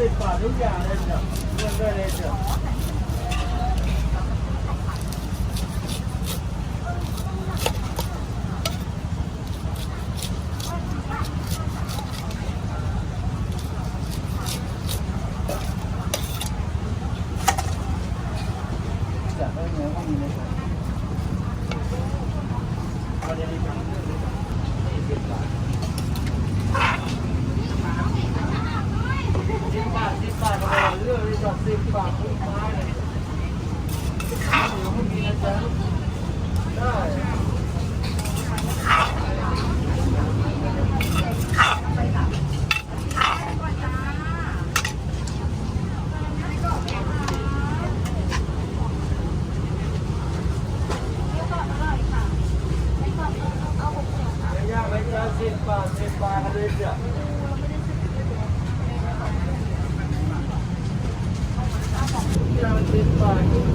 10 บาททุกอย่างเลยจ้ะเลือกได้เลยจ้ะจัดได้เนื้อก็มีเลยครับวันนี้ครับ10 บาท10 บาทก็เลือกเลยจ้ะ10 บาททุกไม้เลยเดี๋ยวไม่มีนะจ๊ะได้ยากไหมจ๊ะ10 บาท10 บาทกันเลยจ้ะ10 บาท